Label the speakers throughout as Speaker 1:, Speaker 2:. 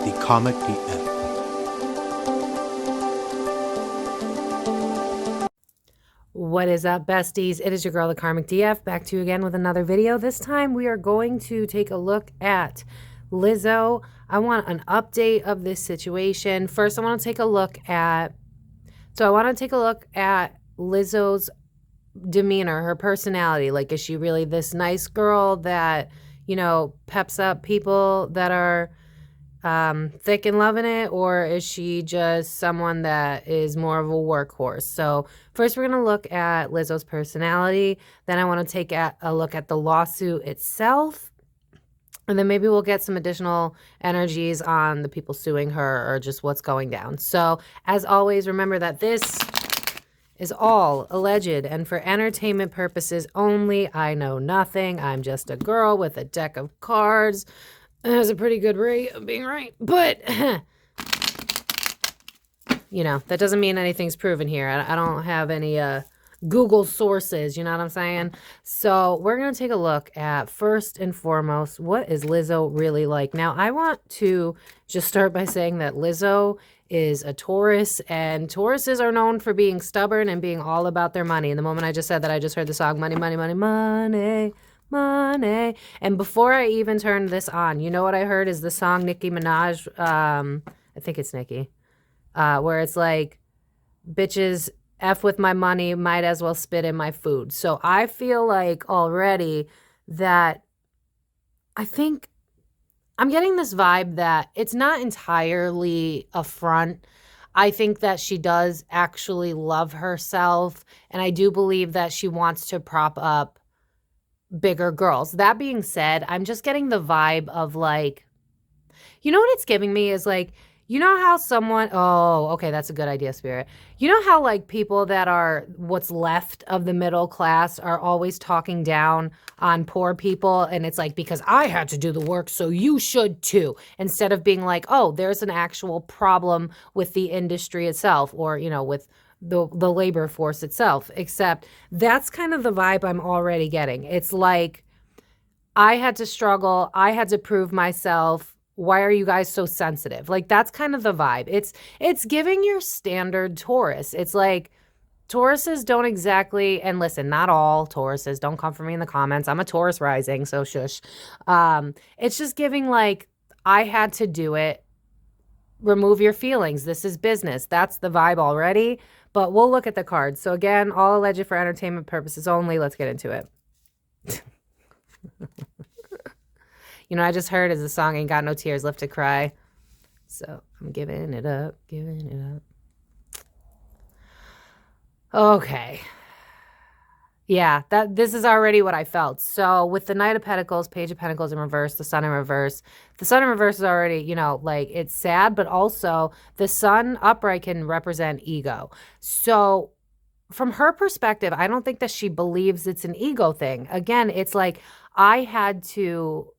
Speaker 1: the Comic DF.
Speaker 2: What is up, besties? It is your girl, the Karmic DF, back to you again with another video. This time we are going to take a look at Lizzo. I want an update of this situation. First, I want to take a look at Lizzo's demeanor, her personality. Like, is she really this nice girl that, you know, peps up people that are thick and loving it, or is she just someone that is more of a workhorse? So first we're going to look at Lizzo's personality. Then I want to take a look at the lawsuit itself. And then maybe we'll get some additional energies on the people suing her or just what's going down. So as always, remember that this is all alleged and for entertainment purposes only. I know nothing. I'm just a girl with a deck of cards. It has a pretty good rate of being right. But, you know, that doesn't mean anything's proven here. I don't have any Google sources, you know what I'm saying? So we're going to take a look at, first and foremost, what is Lizzo really like? Now, I want to just start by saying that Lizzo is a Taurus, and Tauruses are known for being stubborn and being all about their money. And the moment I just said that, I just heard the song, Money, Money, Money, Money, Money. And before I even turned this on, you know what I heard is the song Nicki Minaj, I think it's Nicki, where it's like, bitches F with my money, might as well spit in my food. So I feel like already that I think I'm getting this vibe that it's not entirely a front. I think that she does actually love herself, and I do believe that she wants to prop up bigger girls. That being said, I'm just getting the vibe of like, you know what it's giving me is like, you know how someone, oh, okay, that's a good idea, Spirit. You know how like people that are what's left of the middle class are always talking down on poor people, and it's like, because I had to do the work, so you should too, instead of being like, oh, there's an actual problem with the industry itself, or, you know, with the labor force itself. Except that's kind of the vibe I'm already getting. It's like, I had to struggle, I had to prove myself. Why are you guys so sensitive? Like, that's kind of the vibe. It's giving your standard Taurus. It's like, Tauruses don't exactly, and listen, not all Tauruses, don't come for me in the comments. I'm a Taurus rising, so shush. It's just giving like, I had to do it. Remove your feelings. This is business. That's the vibe already. But we'll look at the cards. So again, all alleged for entertainment purposes only. Let's get into it. You know, I just heard is the song Ain't Got No Tears Left to Cry. So I'm giving it up, giving it up. Okay. Yeah, this is already what I felt. So with the Knight of Pentacles, Page of Pentacles in reverse, the Sun in reverse. The Sun in reverse is already, you know, like, it's sad, but also the Sun upright can represent ego. So from her perspective, I don't think that she believes it's an ego thing. Again, it's like, I had to,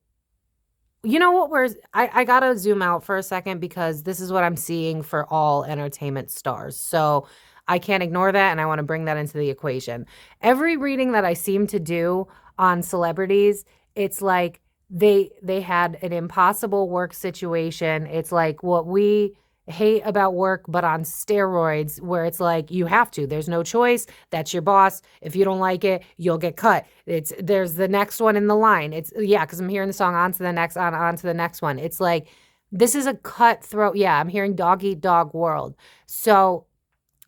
Speaker 2: you know what, I gotta zoom out for a second, because this is what I'm seeing for all entertainment stars. So I can't ignore that, and I want to bring that into the equation. Every reading that I seem to do on celebrities, it's like they had an impossible work situation. It's like what we hate about work, but on steroids, where it's like, you have to. There's no choice. That's your boss. If you don't like it, you'll get cut. There's the next one in the line. It's, yeah, because I'm hearing the song on to the next one. It's like, this is a cutthroat. Yeah, I'm hearing dog eat dog world. So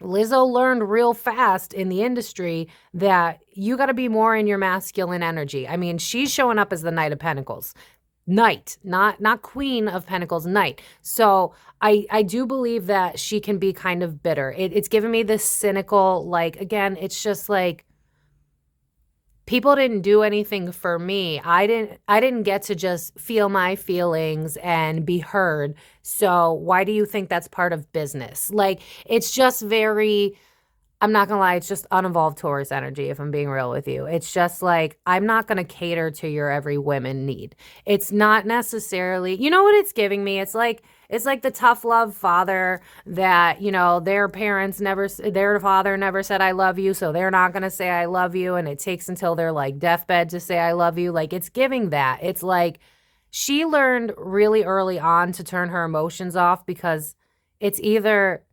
Speaker 2: Lizzo learned real fast in the industry that you got to be more in your masculine energy. I mean, she's showing up as the Knight of Pentacles. Knight, not Queen of Pentacles, Knight. So I do believe that she can be kind of bitter. It's giving me this cynical, like, again, it's just like, people didn't do anything for me. I didn't get to just feel my feelings and be heard. So why do you think that's part of business? Like, it's just very, I'm not gonna lie, it's just unevolved Taurus energy, if I'm being real with you. It's just like, I'm not gonna cater to your every women need. It's not necessarily, you know what it's giving me? It's like the tough love father that, you know, their father never said I love you, so they're not gonna say I love you, and it takes until they're like deathbed to say I love you. Like, it's giving that. It's like, she learned really early on to turn her emotions off, because it's either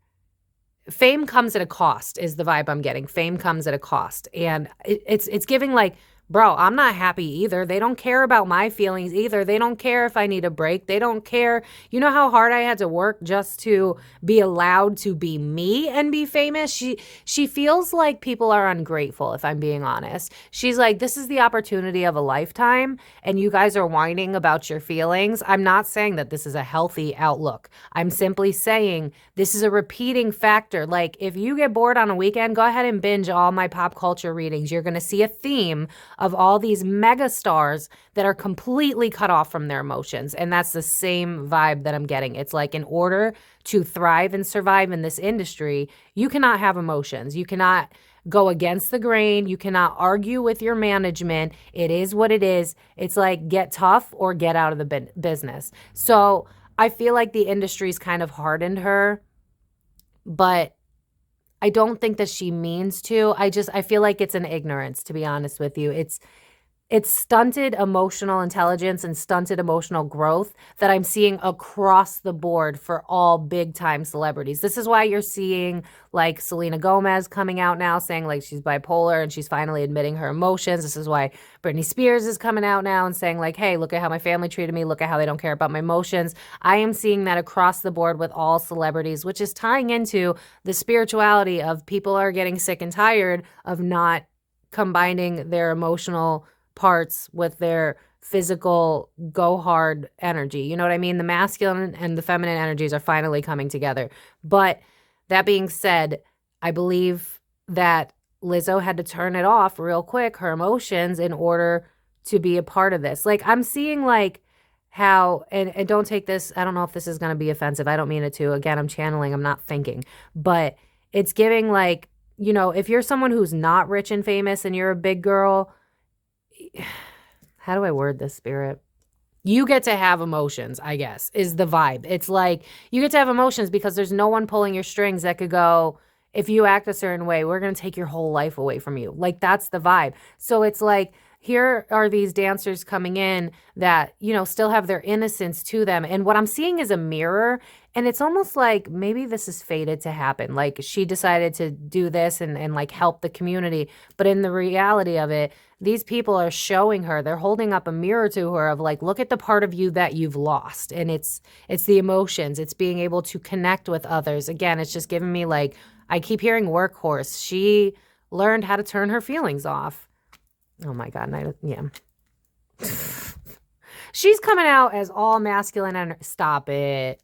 Speaker 2: fame comes at a cost is the vibe I'm getting. Fame comes at a cost. And it's giving like, bro, I'm not happy either. They don't care about my feelings either. They don't care if I need a break. They don't care. You know how hard I had to work just to be allowed to be me and be famous? She feels like people are ungrateful, if I'm being honest. She's like, this is the opportunity of a lifetime, and you guys are whining about your feelings. I'm not saying that this is a healthy outlook. I'm simply saying this is a repeating factor. Like, if you get bored on a weekend, go ahead and binge all my pop culture readings. You're going to see a theme of all these mega stars that are completely cut off from their emotions. And that's the same vibe that I'm getting. It's like, in order to thrive and survive in this industry, you cannot have emotions. You cannot go against the grain. You cannot argue with your management. It is what it is. It's like, get tough or get out of the business. So I feel like the industry's kind of hardened her, but I don't think that she means to. I feel like it's an ignorance, to be honest with you. It's stunted emotional intelligence and stunted emotional growth that I'm seeing across the board for all big time celebrities. This is why you're seeing like Selena Gomez coming out now saying like she's bipolar and she's finally admitting her emotions. This is why Britney Spears is coming out now and saying like, hey, look at how my family treated me. Look at how they don't care about my emotions. I am seeing that across the board with all celebrities, which is tying into the spirituality of people are getting sick and tired of not combining their emotional parts with their physical go hard energy. You know what I mean? The masculine and the feminine energies are finally coming together. But that being said, I believe that Lizzo had to turn it off real quick, her emotions, in order to be a part of this. Like, I'm seeing like how, and don't take this, I don't know if this is going to be offensive. I don't mean it to. Again, I'm channeling, I'm not thinking. But it's giving like, you know, if you're someone who's not rich and famous and you're a big girl, how do I word this, Spirit? You get to have emotions, I guess, is the vibe. It's like, you get to have emotions because there's no one pulling your strings that could go, if you act a certain way, we're going to take your whole life away from you. Like, that's the vibe. So it's like, here are these dancers coming in that, you know, still have their innocence to them. And what I'm seeing is a mirror. And it's almost like maybe this is fated to happen. Like, she decided to do this and like help the community. But in the reality of it, these people are showing her, they're holding up a mirror to her of like, look at the part of you that you've lost. And it's the emotions. It's being able to connect with others. Again, it's just giving me like, I keep hearing workhorse. She learned how to turn her feelings off. Oh my God. Yeah. She's coming out as all masculine and stop it.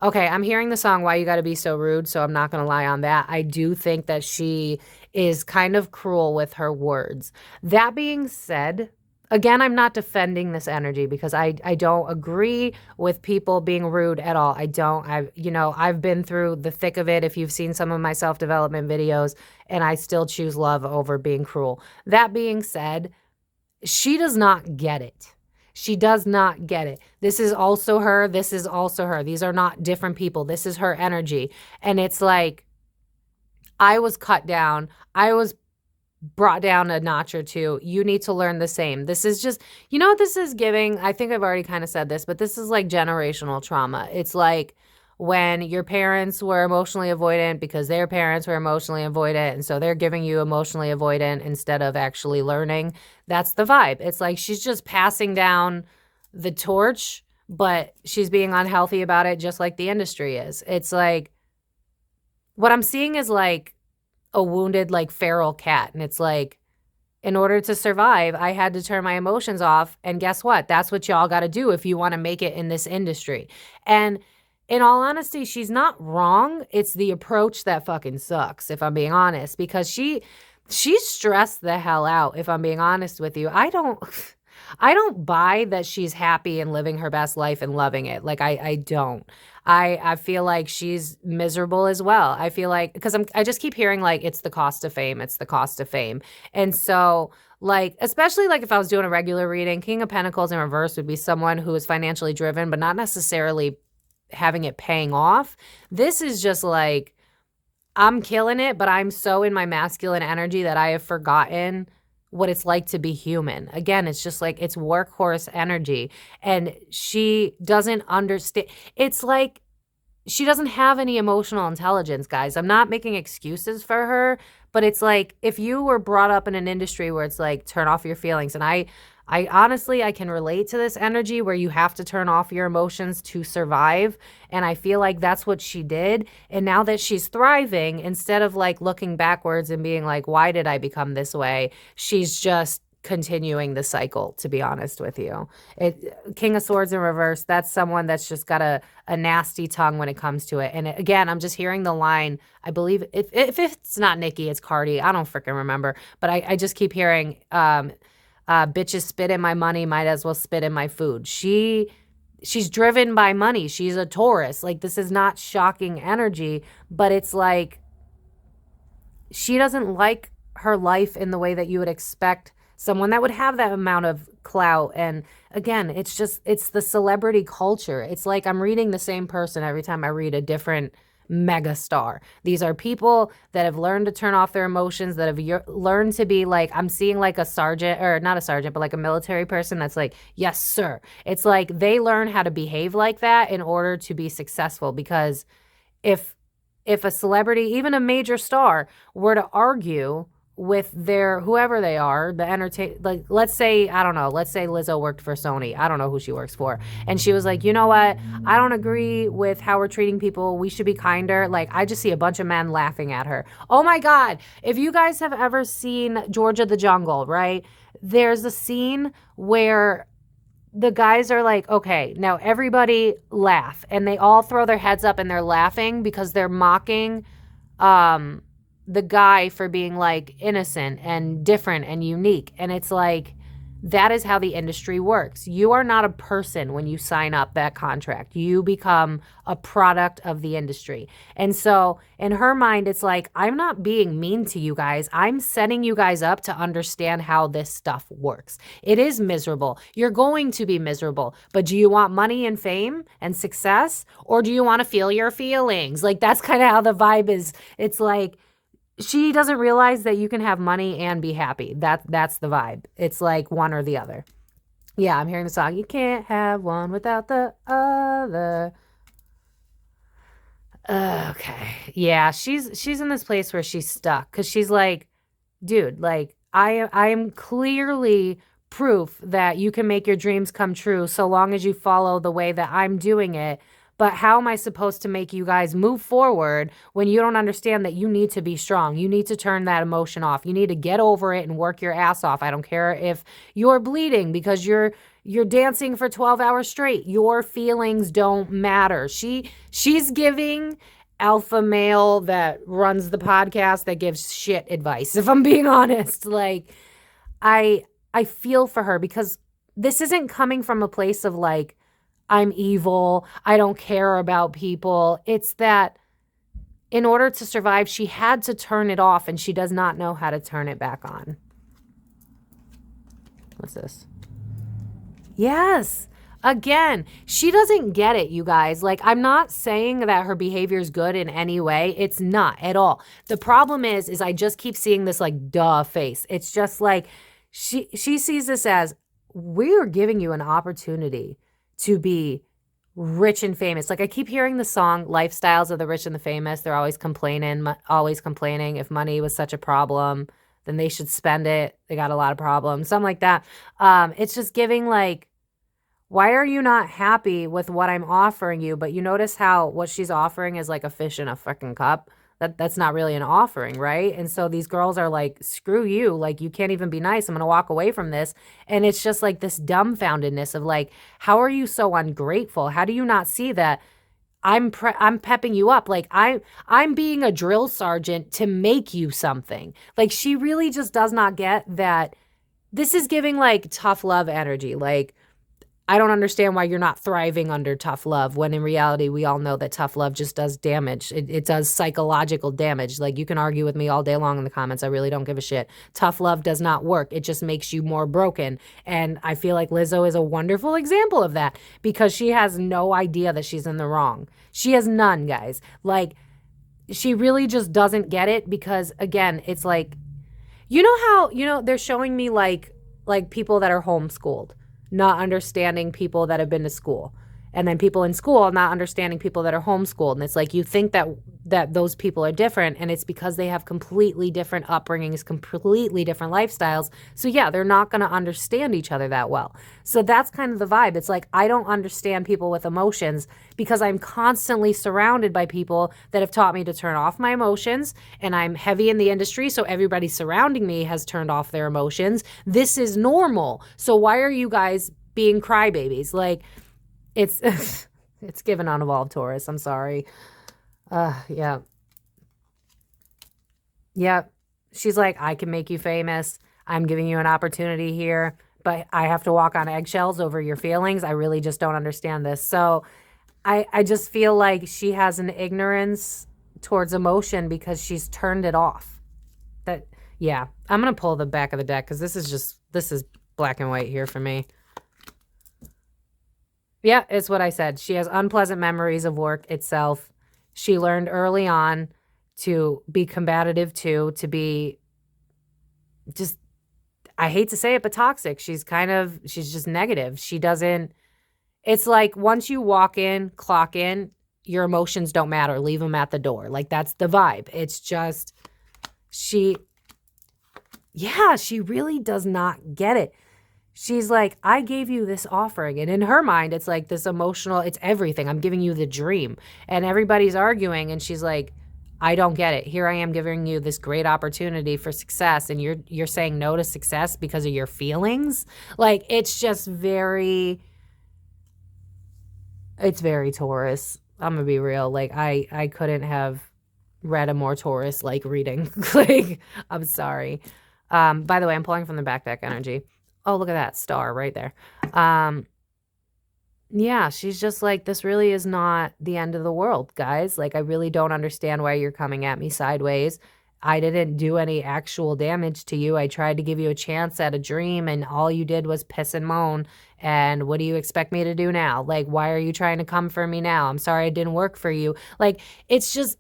Speaker 2: Okay, I'm hearing the song Why You Gotta Be So Rude, so I'm not going to lie on that. I do think that she is kind of cruel with her words. That being said, again, I'm not defending this energy because I don't agree with people being rude at all. I don't. I've been through the thick of it. If you've seen some of my self-development videos, and I still choose love over being cruel. That being said, she does not get it. She does not get it. This is also her. This is also her. These are not different people. This is her energy. And it's like, I was cut down. I was brought down a notch or two. You need to learn the same. This is just, you know what this is giving? I think I've already kind of said this, but this is like generational trauma. It's like when your parents were emotionally avoidant because their parents were emotionally avoidant, and so they're giving you emotionally avoidant instead of actually learning. That's the vibe. It's like she's just passing down the torch, but she's being unhealthy about it, just like the industry is. It's like, what I'm seeing is like a wounded, like feral cat. And it's like, in order to survive, I had to turn my emotions off. And guess what? That's what y'all got to do if you want to make it in this industry. And in all honesty, she's not wrong. It's the approach that fucking sucks, if I'm being honest, because she's stressed the hell out, if I'm being honest with you. I don't buy that she's happy and living her best life and loving it. Like, I don't. I feel like she's miserable as well. I feel like, because I just keep hearing like, it's the cost of fame. It's the cost of fame. And so like, especially like if I was doing a regular reading, King of Pentacles in reverse would be someone who is financially driven, but not necessarily having it paying off. This is just like, I'm killing it, but I'm so in my masculine energy that I have forgotten what it's like to be human. Again, it's just like it's workhorse energy, and she doesn't understand. It's like she doesn't have any emotional intelligence, guys. I'm not making excuses for her, but it's like if you were brought up in an industry where it's like turn off your feelings, and I honestly, I can relate to this energy where you have to turn off your emotions to survive. And I feel like that's what she did. And now that she's thriving, instead of like looking backwards and being like, why did I become this way? She's just continuing the cycle, to be honest with you. King of Swords in reverse, that's someone that's just got a nasty tongue when it comes to it. And again, I'm just hearing the line, I believe, if it's not Nikki, it's Cardi. I don't freaking remember. But I just keep hearing, bitches spit in my money, might as well spit in my food. She's driven by money. She's a Taurus. Like, this is not shocking energy, but it's like she doesn't like her life in the way that you would expect someone that would have that amount of clout. And again, it's the celebrity culture. It's like I'm reading the same person every time I read a different mega star. These are people that have learned to turn off their emotions, that have learned to be like, I'm seeing like a sergeant, or not a sergeant, but like a military person that's like, yes, sir. It's like they learn how to behave like that in order to be successful. Because if a celebrity, even a major star, were to argue with their whoever they are, like, let's say, I don't know, let's say Lizzo worked for Sony. I don't know who she works for. And she was like, you know what? I don't agree with how we're treating people. We should be kinder. Like, I just see a bunch of men laughing at her. Oh my God. If you guys have ever seen Georgia the Jungle, right? There's a scene where the guys are like, okay, now everybody laugh. And they all throw their heads up and they're laughing because they're mocking, the guy for being like innocent and different and unique. And it's like, that is how the industry works. You are not a person when you sign up that contract. You become a product of the industry. And so in her mind, it's like, I'm not being mean to you guys. I'm setting you guys up to understand how this stuff works. It is miserable. You're going to be miserable. But do you want money and fame and success? Or do you want to feel your feelings? Like, that's kind of how the vibe is. It's like, she doesn't realize that you can have money and be happy. That's the vibe. It's like one or the other. Yeah, I'm hearing the song. You can't have one without the other. Okay. Yeah, she's in this place where she's stuck because she's like, dude, like I am clearly proof that you can make your dreams come true so long as you follow the way that I'm doing it. But how am I supposed to make you guys move forward when you don't understand that you need to be strong? You need to turn that emotion off. You need to get over it and work your ass off. I don't care if you're bleeding because you're dancing for 12 hours straight. Your feelings don't matter. She's giving alpha male that runs the podcast that gives shit advice, if I'm being honest. Like, I feel for her because this isn't coming from a place of like, I'm evil, I don't care about people. It's that in order to survive, she had to turn it off, and she does not know how to turn it back on. What's this? Yes. Again, she doesn't get it, you guys. Like, I'm not saying that her behavior is good in any way. It's not at all. The problem is I just keep seeing this like duh face. It's just like she sees this as, we are giving you an opportunity to be rich and famous. Like, I keep hearing the song Lifestyles of the Rich and the Famous. They're always complaining. If money was such a problem, then they should spend it. They got a lot of problems. Something like that. It's just giving like, why are you not happy with what I'm offering you? But you notice how what she's offering is like a fish in a fucking cup. That's not really an offering, right? And so these girls are like, screw you. Like, you can't even be nice. I'm going to walk away from this. And it's just like this dumbfoundedness of like, how are you so ungrateful? How do you not see that I'm pepping you up? Like, I'm being a drill sergeant to make you something. Like, she really just does not get that this is giving like tough love energy. Like, I don't understand why you're not thriving under tough love, when in reality, we all know that tough love just does damage. It does psychological damage. Like, you can argue with me all day long in the comments. I really don't give a shit. Tough love does not work. It just makes you more broken. And I feel like Lizzo is a wonderful example of that because she has no idea that she's in the wrong. She has none, guys. Like, she really just doesn't get it because, again, it's like, You know how, they're showing me like people that are homeschooled, not understanding people that have been to school. And then people in school not understanding people that are homeschooled. And it's like you think that those people are different, and it's because they have completely different upbringings, completely different lifestyles. So yeah, they're not going to understand each other that well. So that's kind of the vibe. It's like I don't understand people with emotions because I'm constantly surrounded by people that have taught me to turn off my emotions, and I'm heavy in the industry, so everybody surrounding me has turned off their emotions. This is normal. So why are you guys being crybabies? Like, it's it's given unevolved Taurus. I'm sorry. Yeah. Yeah. She's like, I can make you famous. I'm giving you an opportunity here, but I have to walk on eggshells over your feelings. I really just don't understand this. So I just feel like she has an ignorance towards emotion because she's turned it off. Yeah. I'm going to pull the back of the deck because this is black and white here for me. Yeah, it's what I said. She has unpleasant memories of work itself. She learned early on to be combative too, to be just, I hate to say it, but toxic. She's just negative. It's like once you walk in, clock in, your emotions don't matter. Leave them at the door. Like that's the vibe. It's just, she really does not get it. She's like, I gave you this offering. And in her mind, it's like this emotional, it's everything. I'm giving you the dream. And everybody's arguing. And she's like, I don't get it. Here I am giving you this great opportunity for success. And you're saying no to success because of your feelings. Like, it's just it's very Taurus. I'm going to be real. Like, I couldn't have read a more Taurus-like reading. Like, I'm sorry. By the way, I'm pulling from the back deck energy. Oh, look at that star right there. Yeah, she's just like, this really is not the end of the world, guys. Like, I really don't understand why you're coming at me sideways. I didn't do any actual damage to you. I tried to give you a chance at a dream, and all you did was piss and moan. And what do you expect me to do now? Like, why are you trying to come for me now? I'm sorry it didn't work for you. Like, it's just,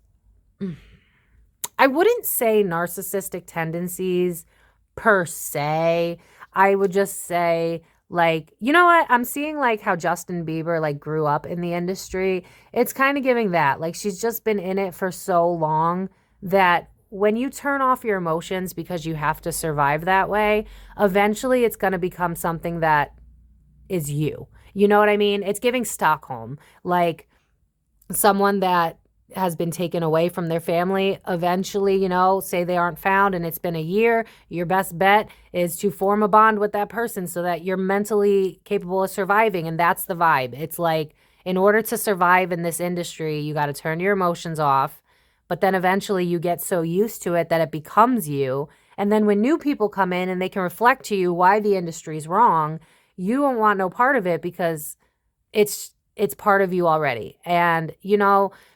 Speaker 2: I wouldn't say narcissistic tendencies per se. I would just say, like, you know what? I'm seeing like how Justin Bieber like grew up in the industry. It's kind of giving that. Like, she's just been in it for so long that when you turn off your emotions because you have to survive that way, eventually it's going to become something that is you. You know what I mean? It's giving Stockholm. Like, someone that has been taken away from their family, eventually, say they aren't found and it's been a year, your best bet is to form a bond with that person so that you're mentally capable of surviving. And that's the vibe. It's like, in order to survive in this industry, you got to turn your emotions off, but then eventually you get so used to it that it becomes you. And then when new people come in and they can reflect to you why the industry's wrong, you don't want no part of it because it's part of you already. And,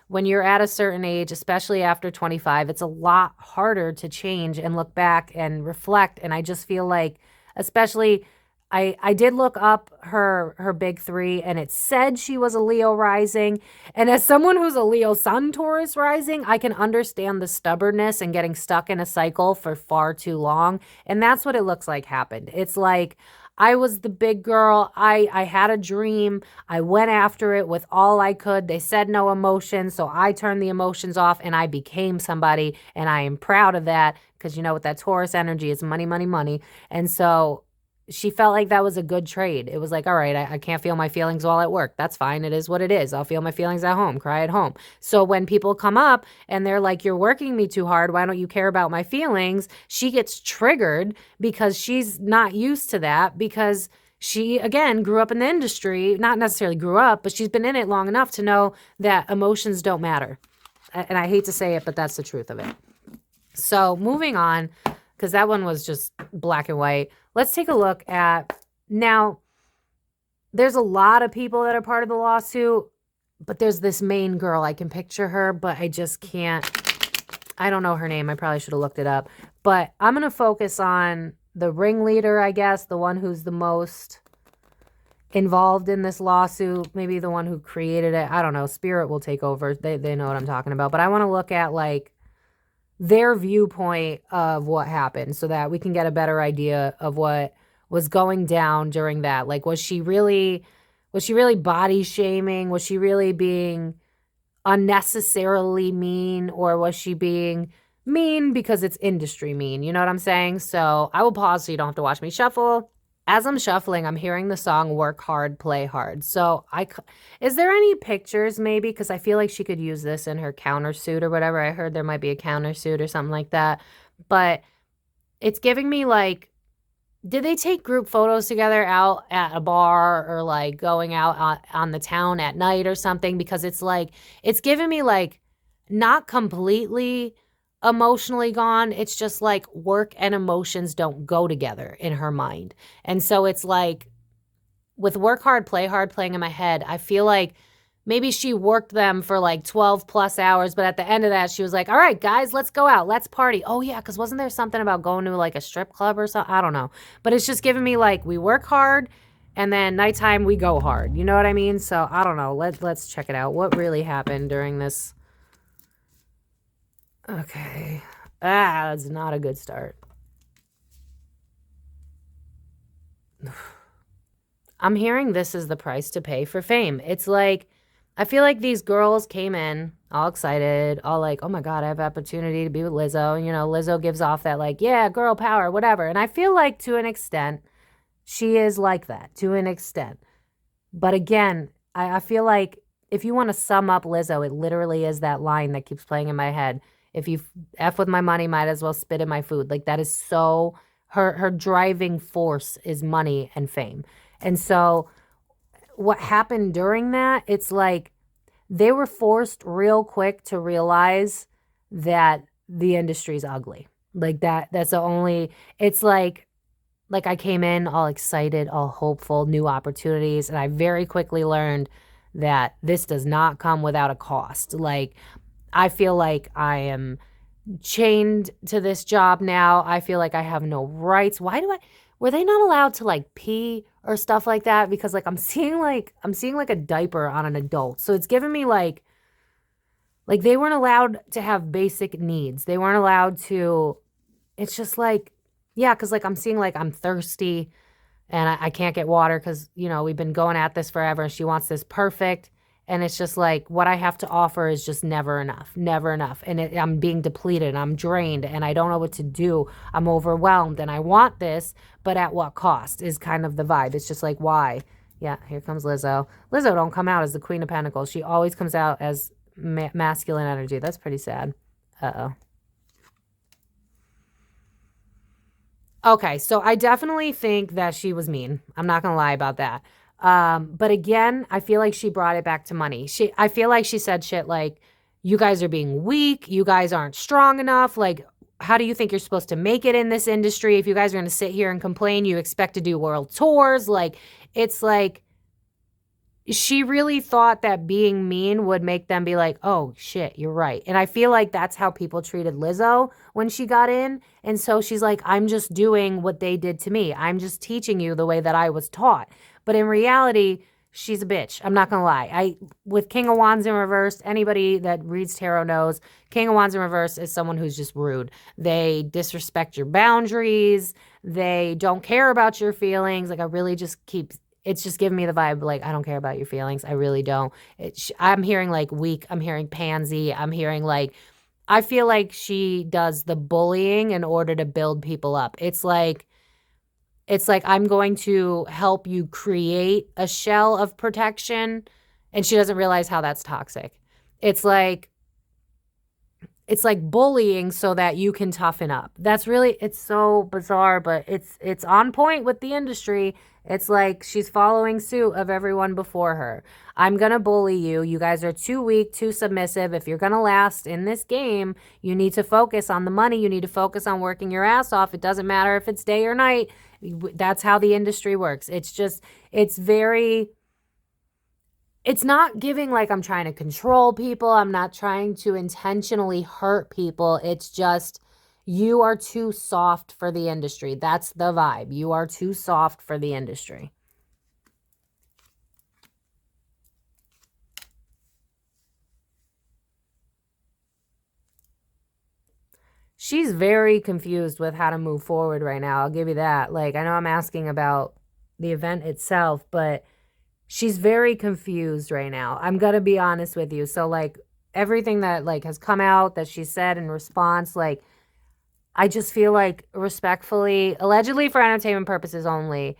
Speaker 2: when you're at a certain age, especially after 25, it's a lot harder to change and look back and reflect. And I just feel like, especially, I did look up her big three, and it said she was a Leo rising. And as someone who's a Leo sun Taurus rising, I can understand the stubbornness and getting stuck in a cycle for far too long. And that's what it looks like happened. It's like, I was the big girl. I had a dream. I went after it with all I could. They said no emotions, so I turned the emotions off and I became somebody, and I am proud of that because with that Taurus energy, it's money, money, money. And so she felt like that was a good trade. It was like, all right, I can't feel my feelings while at work. That's fine. It is what it is. I'll feel my feelings at home, cry at home. So when people come up and they're like, you're working me too hard, why don't you care about my feelings? She gets triggered because she's not used to that, because she, again, grew up in the industry, not necessarily grew up, but she's been in it long enough to know that emotions don't matter. And I hate to say it, but that's the truth of it. So moving on, because that one was just black and white. Let's take a look at, now, there's a lot of people that are part of the lawsuit, but there's this main girl. I can picture her, but I just can't. I don't know her name. I probably should have looked it up. But I'm going to focus on the ringleader, I guess, the one who's the most involved in this lawsuit, maybe the one who created it. I don't know. Spirit will take over. They know what I'm talking about. But I want to look at, like, their viewpoint of what happened so that we can get a better idea of what was going down during that. Like, was she really body shaming? Was she really being unnecessarily mean, or was she being mean because it's industry mean? You know what I'm saying? So I will pause so you don't have to watch me shuffle. As I'm shuffling, I'm hearing the song Work Hard, Play Hard. So is there any pictures maybe? Because I feel like she could use this in her countersuit or whatever. I heard there might be a countersuit or something like that. But it's giving me like, did they take group photos together out at a bar or like going out on the town at night or something? Because it's like, it's giving me like not completely emotionally gone. It's just like work and emotions don't go together in her mind. And so it's like with work hard, play hard playing in my head, I feel like maybe she worked them for like 12 plus hours, but at the end of that, she was like, all right, guys, let's go out. Let's party. Oh, yeah, because wasn't there something about going to like a strip club or something? I don't know. But it's just giving me like we work hard and then nighttime we go hard. You know what I mean? So I don't know. Let's check it out. What really happened during this? Okay. That's not a good start. I'm hearing this is the price to pay for fame. It's like, I feel like these girls came in all excited, all like, oh my God, I have opportunity to be with Lizzo. You know, Lizzo gives off that like, yeah, girl power, whatever. And I feel like to an extent, she is like that to an extent. But again, I feel like if you want to sum up Lizzo, it literally is that line that keeps playing in my head. If you F with my money, might as well spit in my food. Like that is so, her driving force is money and fame. And so what happened during that, it's like they were forced real quick to realize that the industry's ugly. Like that's the only, it's like I came in all excited, all hopeful, new opportunities, and I very quickly learned that this does not come without a cost. Like I feel like I am chained to this job now. I feel like I have no rights. Were they not allowed to like pee or stuff like that? Because like I'm seeing like a diaper on an adult. So it's giving me like they weren't allowed to have basic needs. They weren't allowed to, it's just like, yeah, because like I'm seeing like I'm thirsty and I can't get water because, you know, we've been going at this forever and she wants this perfect. And it's just like what I have to offer is just never enough, never enough. And I'm being depleted, I'm drained, and I don't know what to do. I'm overwhelmed and I want this, but at what cost is kind of the vibe. It's just like, why? Yeah, here comes Lizzo. Lizzo don't come out as the Queen of Pentacles. She always comes out as masculine energy. That's pretty sad. Uh-oh. Okay, so I definitely think that she was mean. I'm not gonna lie about that. But again, I feel like she brought it back to money. I feel like she said shit like, "You guys are being weak. You guys aren't strong enough. Like, how do you think you're supposed to make it in this industry? If you guys are gonna sit here and complain, you expect to do world tours. Like, it's like." She really thought that being mean would make them be like, oh shit, you're right. And I feel like that's how people treated Lizzo when she got in. And so she's like, I'm just doing what they did to me. I'm just teaching you the way that I was taught. But in reality, she's a bitch. I'm not gonna lie. With King of Wands in reverse, anybody that reads tarot knows King of Wands in reverse is someone who's just rude. They disrespect your boundaries. They don't care about your feelings. Like I really just keep, it's just giving me the vibe like I don't care about your feelings. I really don't. I'm hearing like weak. I'm hearing pansy. I'm hearing like I feel like she does the bullying in order to build people up. It's like I'm going to help you create a shell of protection, and she doesn't realize how that's toxic. It's like it's like bullying so that you can toughen up. That's really, it's so bizarre, but it's on point with the industry. It's like she's following suit of everyone before her. I'm going to bully you. You guys are too weak, too submissive. If you're going to last in this game, you need to focus on the money. You need to focus on working your ass off. It doesn't matter if it's day or night. That's how the industry works. It's very, it's not giving like I'm trying to control people. I'm not trying to intentionally hurt people. It's just you are too soft for the industry. That's the vibe. You are too soft for the industry. she's very confused with how to move forward right now. I'll give you that. Like, I know I'm asking about the event itself, but she's very confused right now. I'm going to be honest with you. So, like, everything that, like, has come out that she said in response, like, I just feel like respectfully, allegedly for entertainment purposes only,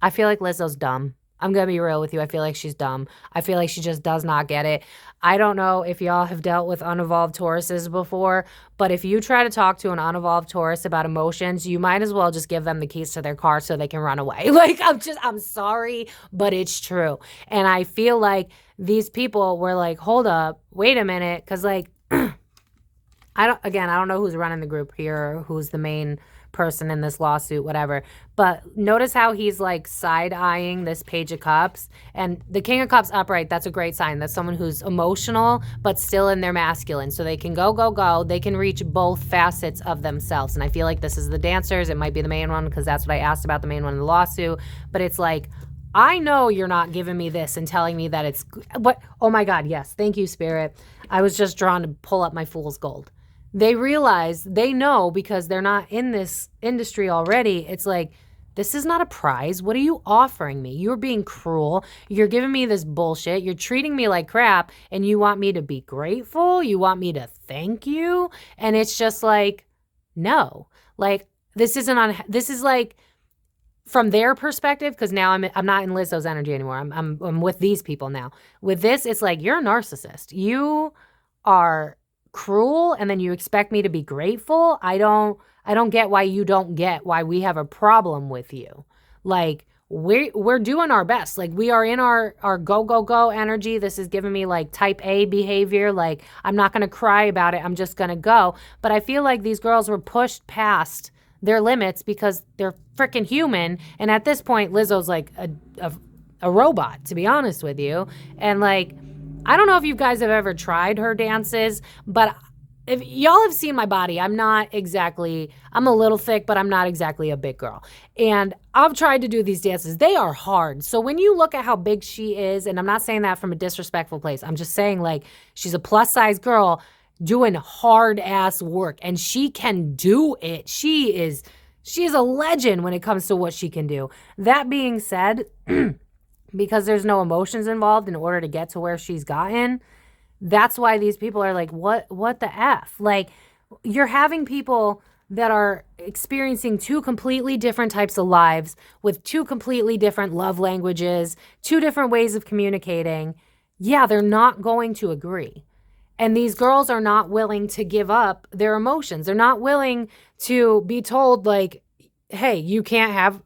Speaker 2: I feel like Lizzo's dumb. I'm going to be real with you. I feel like she's dumb. I feel like she just does not get it. I don't know if y'all have dealt with unevolved Tauruses before, but if you try to talk to an unevolved Taurus about emotions, you might as well just give them the keys to their car so they can run away. Like, I'm sorry, but it's true. And I feel like these people were like, hold up, wait a minute. Cause like, I don't know who's running the group here, or who's the main person in this lawsuit, whatever. But notice how he's like side-eyeing this Page of Cups. And the King of Cups upright, that's a great sign. That's someone who's emotional, but still in their masculine. So they can go. They can reach both facets of themselves. And I feel like this is the dancers. It might be the main one because that's what I asked about, the main one in the lawsuit. But it's like, I know you're not giving me this and telling me that it's what. Oh my God, yes. Thank you, Spirit. I was just drawn to pull up my fool's gold. They realize, they know, because they're not in this industry already. It's like, this is not a prize. What are you offering me? You're being cruel. You're giving me this bullshit. You're treating me like crap, and you want me to be grateful? You want me to thank you? And it's just like, no. Like, this is like, from their perspective, because now I'm not in Lizzo's energy anymore. I'm with these people now. With this, it's like, you're a narcissist. You are cruel, and then you expect me to be grateful. I don't get why you don't get why we have a problem with you. Like, we're doing our best. Like, we are in our go energy. This is giving me like type A behavior. Like, I'm not going to cry about it. I'm just going to go. But I feel like these girls were pushed past their limits because they're freaking human. And at this point, Lizzo's like a robot, to be honest with you. And like, I don't know if you guys have ever tried her dances, but if y'all have seen my body, I'm a little thick, but I'm not exactly a big girl. And I've tried to do these dances. They are hard. So when you look at how big she is, and I'm not saying that from a disrespectful place, I'm just saying, like, she's a plus size girl doing hard ass work, and she can do it. She is a legend when it comes to what she can do. That being said, because there's no emotions involved in order to get to where she's gotten, that's why these people are like, what the F? Like, you're having people that are experiencing two completely different types of lives with two completely different love languages, two different ways of communicating. Yeah, they're not going to agree. And these girls are not willing to give up their emotions. They're not willing to be told, like, hey, you can't have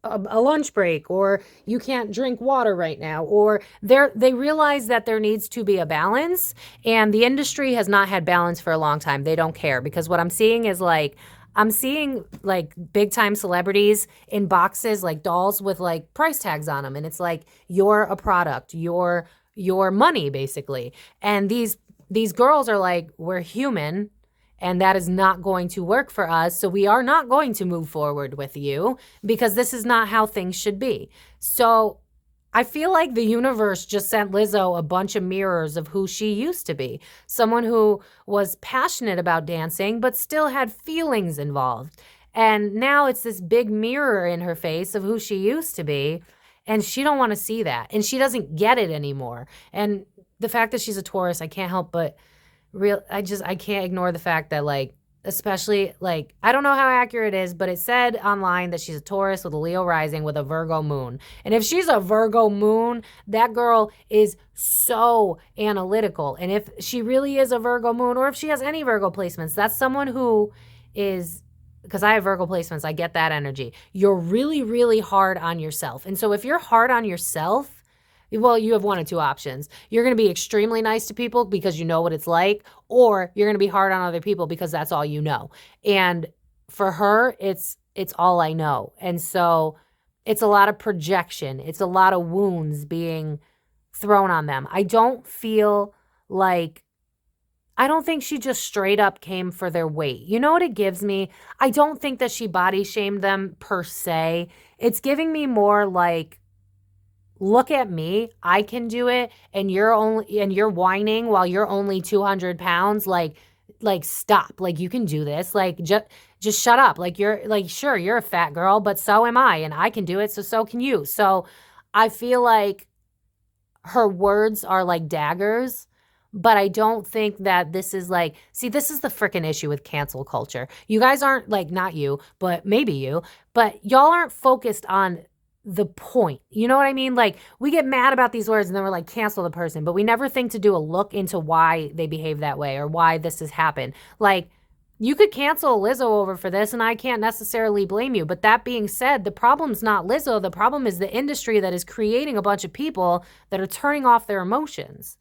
Speaker 2: a lunch break, or you can't drink water right now, or they realize that there needs to be a balance, and the industry has not had balance for a long time. They don't care, because what I'm seeing is like, I'm seeing like big time celebrities in boxes, like dolls with like price tags on them, and it's like, you're a product, your money basically. And these girls are like, we're human, and that is not going to work for us. So we are not going to move forward with you, because this is not how things should be. So I feel like the universe just sent Lizzo a bunch of mirrors of who she used to be. Someone who was passionate about dancing, but still had feelings involved. And now it's this big mirror in her face of who she used to be. And she don't want to see that. And she doesn't get it anymore. And the fact that she's a Taurus, I can't help but I can't ignore the fact that, like, especially, like, I don't know how accurate it is, but it said online that she's a Taurus with a Leo rising with a Virgo moon. And if she's a Virgo moon, that girl is so analytical. And if she really is a Virgo moon, or if she has any Virgo placements, that's someone who is, because I have Virgo placements, I get that energy. You're really, really hard on yourself. And so if you're hard on yourself, well, you have one of two options. You're going to be extremely nice to people because you know what it's like, or you're going to be hard on other people because that's all you know. And for her, it's all I know. And so it's a lot of projection. It's a lot of wounds being thrown on them. I don't think she just straight up came for their weight. You know what it gives me? I don't think that she body shamed them per se. It's giving me more like, look at me, I can do it, and you're whining while you're only 200 pounds. Like, like, stop. Like, you can do this. Like, just shut up. Like, you're like, sure, you're a fat girl, but so am I, and I can do it, so can you. So I feel like her words are like daggers, but I don't think that this is like, see, this is the freaking issue with cancel culture. You guys aren't like, not you, but maybe you, but y'all aren't focused on the point. You know what I mean? Like, we get mad about these words and then we're like, cancel the person, but we never think to do a look into why they behave that way or why this has happened. Like, you could cancel Lizzo over for this, and I can't necessarily blame you. But that being said, the problem's not Lizzo. The problem is the industry that is creating a bunch of people that are turning off their emotions.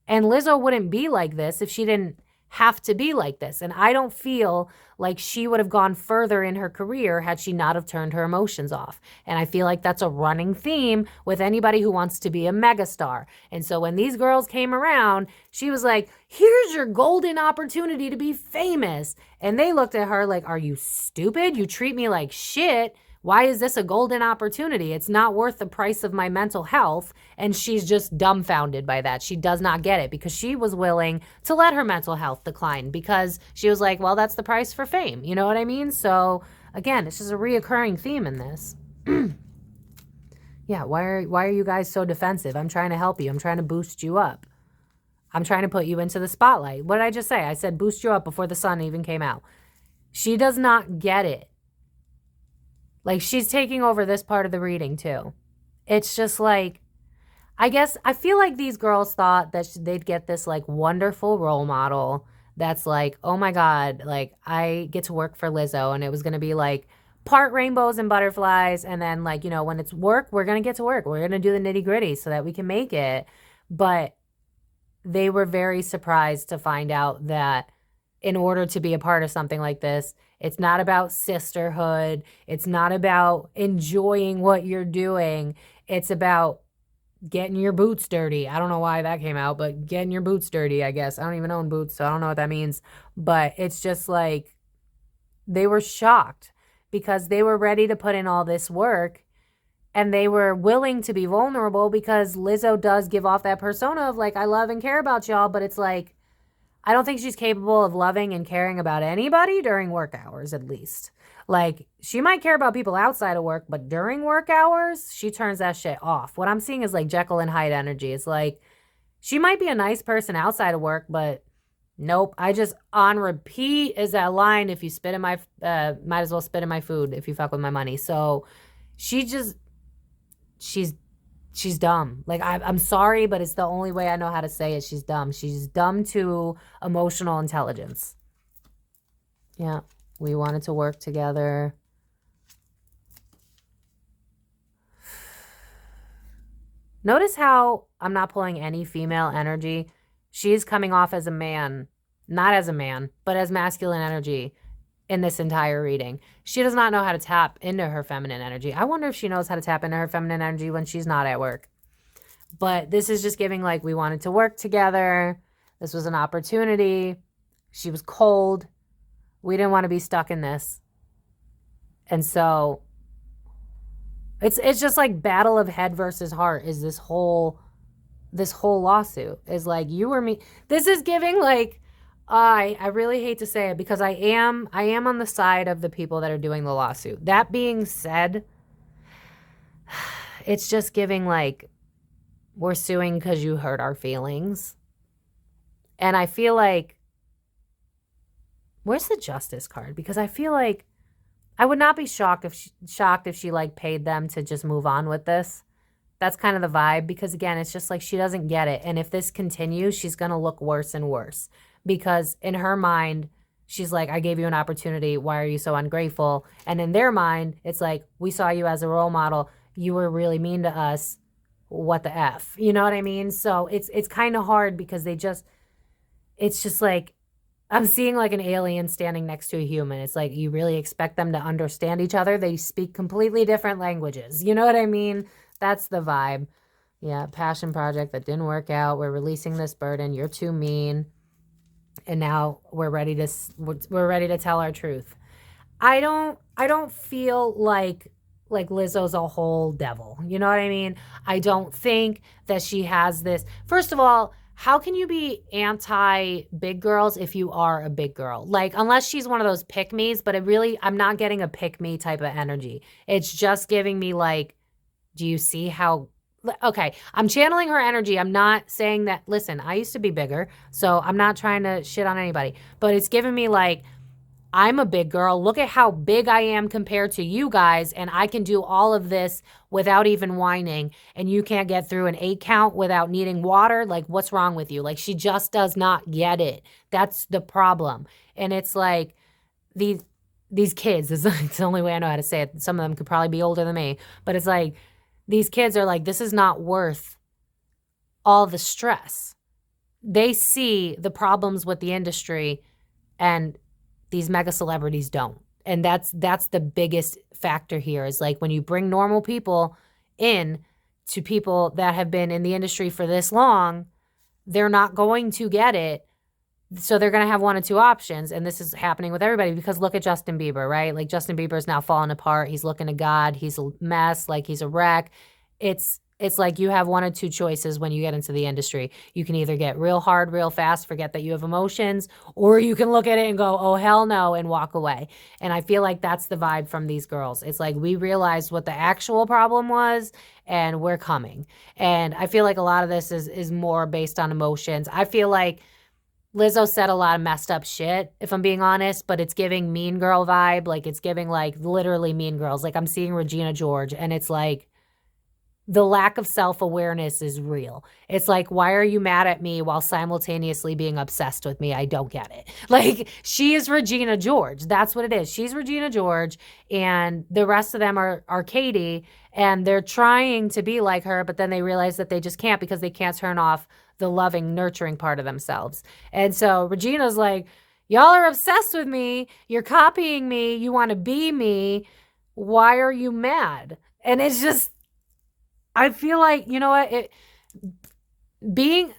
Speaker 2: And Lizzo wouldn't be like this if she didn't have to be like this. And I don't feel like she would have gone further in her career had she not have turned her emotions off. And I feel like that's a running theme with anybody who wants to be a megastar. And so when these girls came around, she was like, here's your golden opportunity to be famous. And they looked at her like, are you stupid? You treat me like shit. Why is this a golden opportunity? It's not worth the price of my mental health. And she's just dumbfounded by that. She does not get it because she was willing to let her mental health decline because she was like, well, that's the price for fame. You know what I mean? So again, it's just a reoccurring theme in this. Yeah, why are you guys so defensive? I'm trying to help you. I'm trying to boost you up. I'm trying to put you into the spotlight. What did I just say? I said boost you up before the sun even came out. She does not get it. Like, she's taking over this part of the reading, too. It's just like, I guess, I feel like these girls thought that they'd get this, like, wonderful role model that's like, oh, my God, like, I get to work for Lizzo. And it was going to be, like, part rainbows and butterflies. And then, like, you know, when it's work, we're going to get to work. We're going to do the nitty gritty so that we can make it. But they were very surprised to find out that in order to be a part of something like this, it's not about sisterhood. It's not about enjoying what you're doing. It's about getting your boots dirty. I don't know why that came out, but getting your boots dirty, I guess. I don't even own boots, so I don't know what that means. But it's just like they were shocked because they were ready to put in all this work and they were willing to be vulnerable because Lizzo does give off that persona of like, I love and care about y'all, but it's like, I don't think she's capable of loving and caring about anybody during work hours, at least. Like, she might care about people outside of work, but during work hours, she turns that shit off. What I'm seeing is like Jekyll and Hyde energy. It's like, she might be a nice person outside of work, but nope. I just, on repeat is that line, if you spit in my, might as well spit in my food if you fuck with my money. So she just, she's dumb. Like, I'm sorry, but it's the only way I know how to say it. She's dumb. She's dumb to emotional intelligence. Yeah. We wanted to work together. Notice how I'm not pulling any female energy. She's coming off as a man. Not as a man, but as masculine energy in this entire reading. She does not know how to tap into her feminine energy. I wonder if she knows how to tap into her feminine energy when she's not at work. But this is just giving like, we wanted to work together. This was an opportunity. She was cold. We didn't want to be stuck in this. And so it's just like battle of head versus heart is this whole lawsuit is like, you or me. This is giving like, I really hate to say it because I am on the side of the people that are doing the lawsuit. That being said, it's just giving like, we're suing because you hurt our feelings. And I feel like, where's the justice card? Because I feel like I would not be shocked if she like paid them to just move on with this. That's kind of the vibe because again, it's just like she doesn't get it. And if this continues, she's going to look worse and worse. Because in her mind, she's like, I gave you an opportunity. Why are you so ungrateful? And in their mind, it's like, we saw you as a role model. You were really mean to us. What the F? You know what I mean? So it's kind of hard because it's just like, I'm seeing like an alien standing next to a human. It's like, you really expect them to understand each other? They speak completely different languages. You know what I mean? That's the vibe. Yeah, passion project that didn't work out. We're releasing this burden. You're too mean. And now we're ready to tell our truth. I don't feel like Lizzo's a whole devil. You know what I mean? I don't think that she has this. First of all, how can you be anti big girls if you are a big girl? Like, unless she's one of those pick me's, but I'm not getting a pick me type of energy. It's just giving me like, do you see how, okay, I'm channeling her energy. I'm not saying that, listen, I used to be bigger, so I'm not trying to shit on anybody, but it's giving me like, I'm a big girl. Look at how big I am compared to you guys. And I can do all of this without even whining. And you can't get through an 8 count without needing water. Like, what's wrong with you? Like, she just does not get it. That's the problem. And it's like these kids, it's the only way I know how to say it. Some of them could probably be older than me. But it's like these kids are like, this is not worth all the stress. They see the problems with the industry and these mega celebrities don't. And that's the biggest factor here is like when you bring normal people in to people that have been in the industry for this long, they're not going to get it. So they're going to have one or two options. And this is happening with everybody because look at Justin Bieber, right? Like Justin Bieber's now falling apart. He's looking to God. He's a mess. Like he's a wreck. It's like you have one or two choices when you get into the industry. You can either get real hard, real fast, forget that you have emotions, or you can look at it and go, oh, hell no, and walk away. And I feel like that's the vibe from these girls. It's like we realized what the actual problem was, and we're coming. And I feel like a lot of this is more based on emotions. I feel like Lizzo said a lot of messed up shit, if I'm being honest, but it's giving Mean Girl vibe. Like it's giving like literally Mean Girls. Like I'm seeing Regina George, and it's like, the lack of self-awareness is real. It's like, why are you mad at me while simultaneously being obsessed with me? I don't get it. Like, she is Regina George. That's what it is. She's Regina George, and the rest of them are Katie, and they're trying to be like her, but then they realize that they just can't because they can't turn off the loving, nurturing part of themselves. And so Regina's like, y'all are obsessed with me. You're copying me. You want to be me. Why are you mad? And it's just, I feel like, you know what, being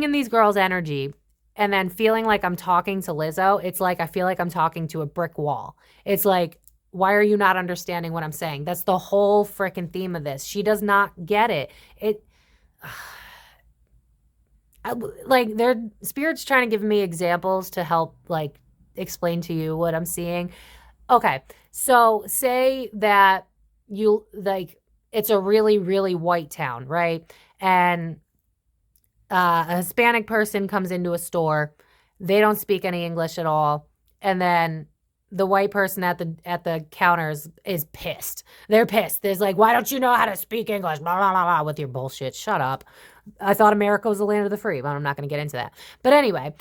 Speaker 2: in these girls' energy and then feeling like I'm talking to Lizzo, it's like I feel like I'm talking to a brick wall. It's like, why are you not understanding what I'm saying? That's the whole freaking theme of this. She does not get it. Like, their spirit's trying to give me examples to help, like, explain to you what I'm seeing. Okay, so say that you, like, it's a really, really white town, right? And a Hispanic person comes into a store. They don't speak any English at all. And then the white person at the counters is pissed. They're pissed. There's like, why don't you know how to speak English? Blah, blah, blah, blah, with your bullshit. Shut up. I thought America was the land of the free, but I'm not going to get into that. But anyway,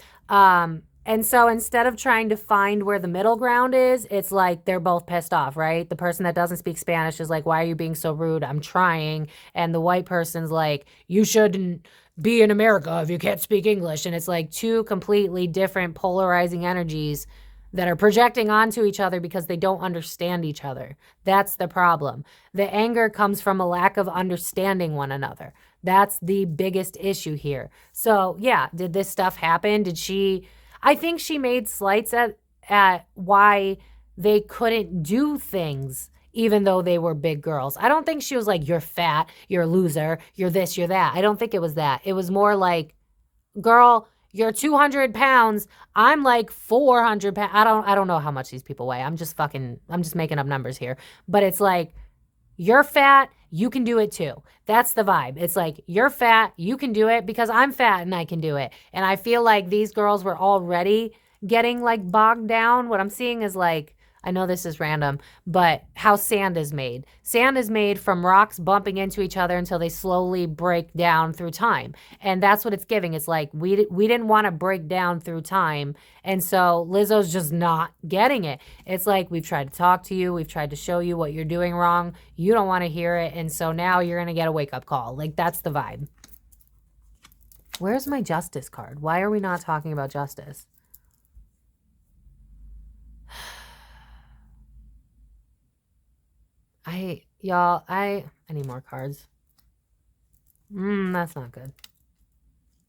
Speaker 2: and so instead of trying to find where the middle ground is, it's like they're both pissed off, right? The person that doesn't speak Spanish is like, why are you being so rude? I'm trying. And the white person's like, you shouldn't be in America if you can't speak English. And it's like two completely different polarizing energies that are projecting onto each other because they don't understand each other. That's the problem. The anger comes from a lack of understanding one another. That's the biggest issue here. So yeah, did this stuff happen? I think she made slights at why they couldn't do things even though they were big girls. I don't think she was like, you're fat, you're a loser, you're this, you're that. I don't think it was that. It was more like, girl, you're 200 pounds. I'm like 400 pounds. I don't know how much these people weigh. I'm just making up numbers here. But it's like, you're fat, you can do it too. That's the vibe. It's like, you're fat, you can do it because I'm fat and I can do it. And I feel like these girls were already getting like bogged down. What I'm seeing is like, I know this is random, but how sand is made. Sand is made from rocks bumping into each other until they slowly break down through time. And that's what it's giving. It's like, we didn't want to break down through time. And so Lizzo's just not getting it. It's like, we've tried to talk to you. We've tried to show you what you're doing wrong. You don't want to hear it. And so now you're going to get a wake-up call. Like, that's the vibe. Where's my justice card? Why are we not talking about justice? I need more cards. That's not good.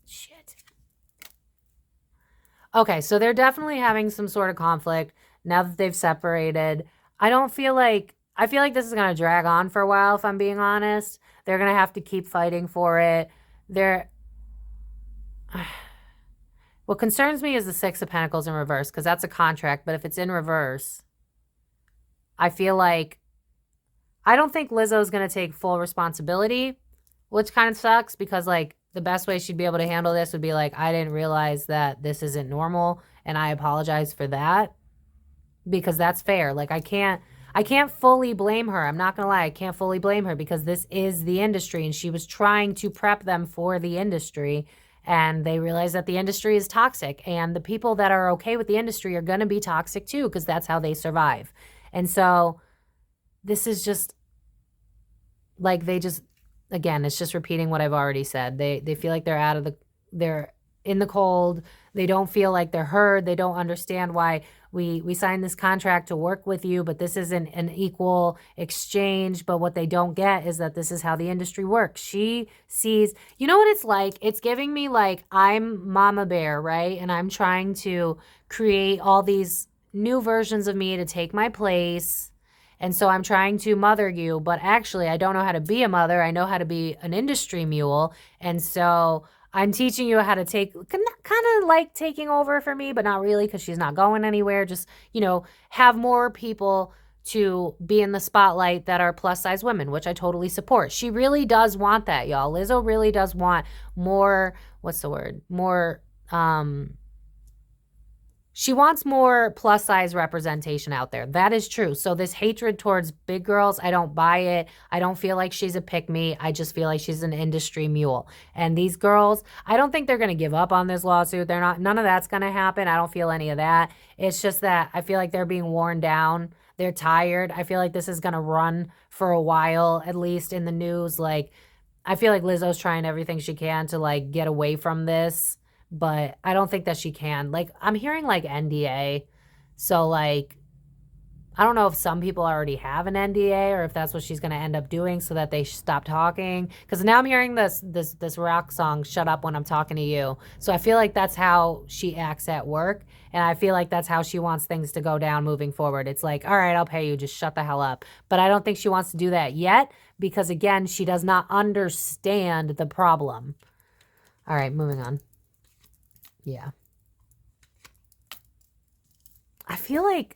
Speaker 2: Shit. Okay, so they're definitely having some sort of conflict now that they've separated. I feel like this is going to drag on for a while, if I'm being honest. They're going to have to keep fighting for it. What concerns me is the Six of Pentacles in reverse, because that's a contract. But if it's in reverse, I feel like I don't think Lizzo's going to take full responsibility, which kind of sucks because, like, the best way she'd be able to handle this would be like, I didn't realize that this isn't normal, and I apologize for that, because that's fair. Like, I can't fully blame her. I'm not going to lie. I can't fully blame her because this is the industry, and she was trying to prep them for the industry, and they realize that the industry is toxic, and the people that are okay with the industry are going to be toxic too, because that's how they survive. And so this is just like, they just, again, it's just repeating what I've already said. They feel like they're in the cold. They don't feel like they're heard. They don't understand why we signed this contract to work with you, but this isn't an equal exchange. But what they don't get is that this is how the industry works. She sees, you know what it's like? It's giving me like, I'm Mama Bear, right? And I'm trying to create all these new versions of me to take my place. And so I'm trying to mother you, but actually I don't know how to be a mother. I know how to be an industry mule. And so I'm teaching you how to take, kind of like taking over for me, but not really, because she's not going anywhere. Just, you know, have more people to be in the spotlight that are plus size women, which I totally support. She really does want that, y'all. Lizzo really does want more, what's the word? More, she wants more plus size representation out there. That is true. So this hatred towards big girls, I don't buy it. I don't feel like she's a pick-me. I just feel like she's an industry mule. And these girls, I don't think they're going to give up on this lawsuit. They're not, none of that's going to happen. I don't feel any of that. It's just that I feel like they're being worn down. They're tired. I feel like this is going to run for a while, at least in the news. Like, I feel like Lizzo's trying everything she can to like get away from this. But I don't think that she can. Like, I'm hearing like NDA. So like, I don't know if some people already have an NDA or if that's what she's going to end up doing so that they stop talking. Because now I'm hearing this rock song, Shut Up When I'm Talking to You. So I feel like that's how she acts at work. And I feel like that's how she wants things to go down moving forward. It's like, all right, I'll pay you. Just shut the hell up. But I don't think she wants to do that yet because, again, she does not understand the problem. All right, moving on. Yeah. I feel like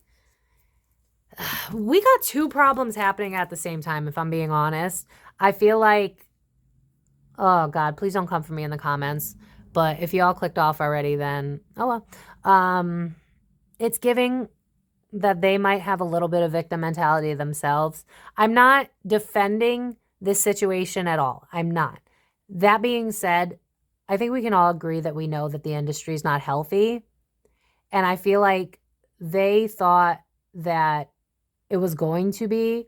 Speaker 2: we got two problems happening at the same time, if I'm being honest. I feel like, oh God, please don't come for me in the comments. But if y'all clicked off already, then, oh well. It's giving that they might have a little bit of victim mentality themselves. I'm not defending this situation at all. I'm not. That being said, I think we can all agree that we know that the industry is not healthy. And I feel like they thought that it was going to be.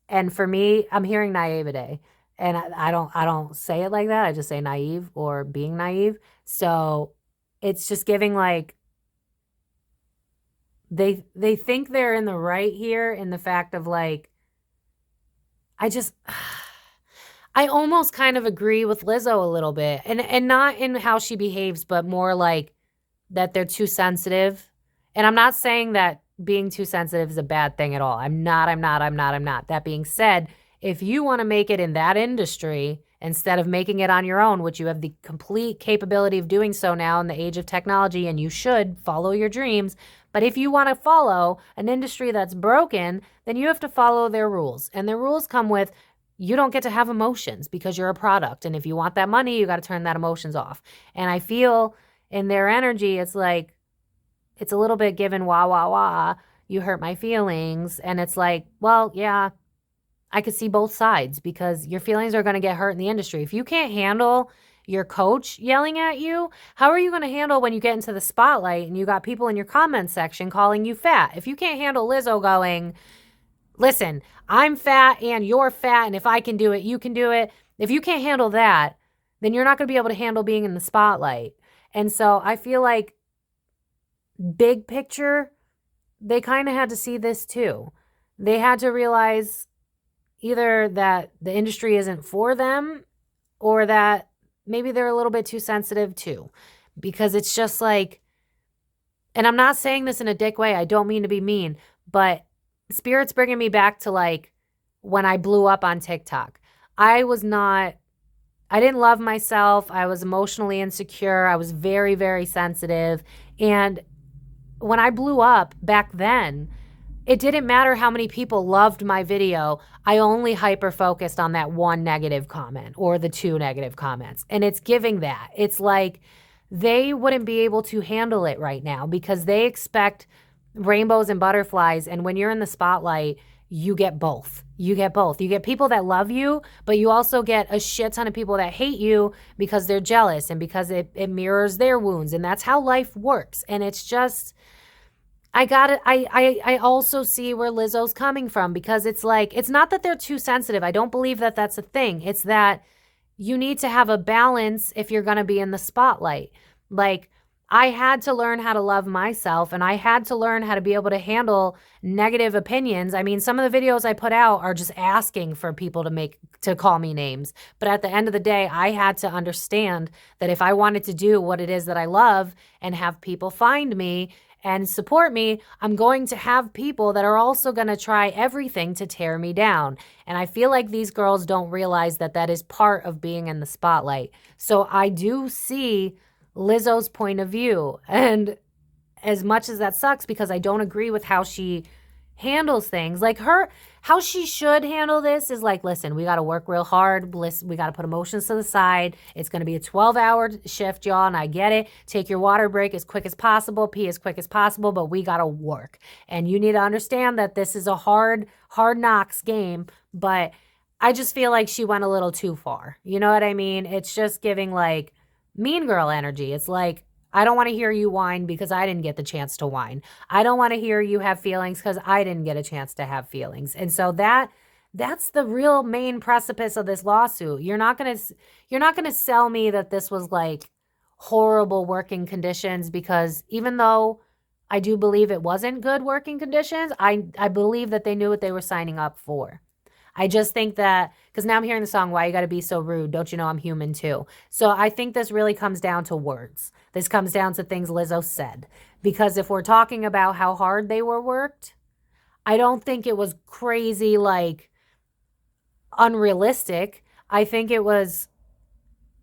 Speaker 2: And for me, I'm hearing naivete. And I don't say it like that. I just say naive or being naive. So it's just giving like, they think they're in the right here in the fact of like, I almost kind of agree with Lizzo a little bit. And not in how she behaves, but more like that they're too sensitive. And I'm not saying that being too sensitive is a bad thing at all. I'm not. That being said, if you want to make it in that industry instead of making it on your own, which you have the complete capability of doing so now in the age of technology, and you should follow your dreams. But if you want to follow an industry that's broken, then you have to follow their rules. And their rules come with, you don't get to have emotions because you're a product. And if you want that money, you got to turn that emotions off. And I feel in their energy, it's like, it's a little bit given wah, wah, wah. You hurt my feelings. And it's like, well, yeah, I could see both sides because your feelings are going to get hurt in the industry. If you can't handle your coach yelling at you, how are you going to handle when you get into the spotlight and you got people in your comment section calling you fat? If you can't handle Lizzo going, listen, I'm fat and you're fat, and if I can do it, you can do it. If you can't handle that, then you're not going to be able to handle being in the spotlight. And so I feel like big picture, they kind of had to see this too. They had to realize either that the industry isn't for them or that maybe they're a little bit too sensitive too. Because it's just like, and I'm not saying this in a dick way. I don't mean to be mean, but Spirit's bringing me back to like when I blew up on TikTok. I I didn't love myself. I was emotionally insecure. I was very, very sensitive. And when I blew up back then, it didn't matter how many people loved my video. I only hyper focused on that one negative comment or the two negative comments. And it's giving that. It's like they wouldn't be able to handle it right now because they expect rainbows and butterflies. And when you're in the spotlight, you get both. You get both. You get people that love you, but you also get a shit ton of people that hate you because they're jealous and because it mirrors their wounds. And that's how life works. And it's just, I also see where Lizzo's coming from because it's like, it's not that they're too sensitive. I don't believe that that's a thing. It's that you need to have a balance if you're going to be in the spotlight. Like, I had to learn how to love myself and I had to learn how to be able to handle negative opinions. I mean, some of the videos I put out are just asking for people to call me names. But at the end of the day, I had to understand that if I wanted to do what it is that I love and have people find me and support me, I'm going to have people that are also going to try everything to tear me down. And I feel like these girls don't realize that that is part of being in the spotlight. So I do see Lizzo's point of view. And as much as that sucks because I don't agree with how she handles things, like how she should handle this is like, listen, we got to work real hard. We got to put emotions to the side. It's going to be a 12-hour shift, y'all, and I get it. Take your water break as quick as possible, pee as quick as possible, but we got to work. And you need to understand that this is a hard knocks game, but I just feel like she went a little too far. You know what I mean? It's just giving like mean girl energy. It's like, I don't want to hear you whine because I didn't get the chance to whine. I don't want to hear you have feelings because I didn't get a chance to have feelings. And so that's the real main precipice of this lawsuit. You're not going to sell me that this was like horrible working conditions, because even though I do believe it wasn't good working conditions, I believe that they knew what they were signing up for. I just think that, because now I'm hearing the song, Why You Gotta Be So Rude, Don't You Know I'm Human Too? So I think this really comes down to words. This comes down to things Lizzo said. Because if we're talking about how hard they were worked, I don't think it was crazy, like, unrealistic. I think it was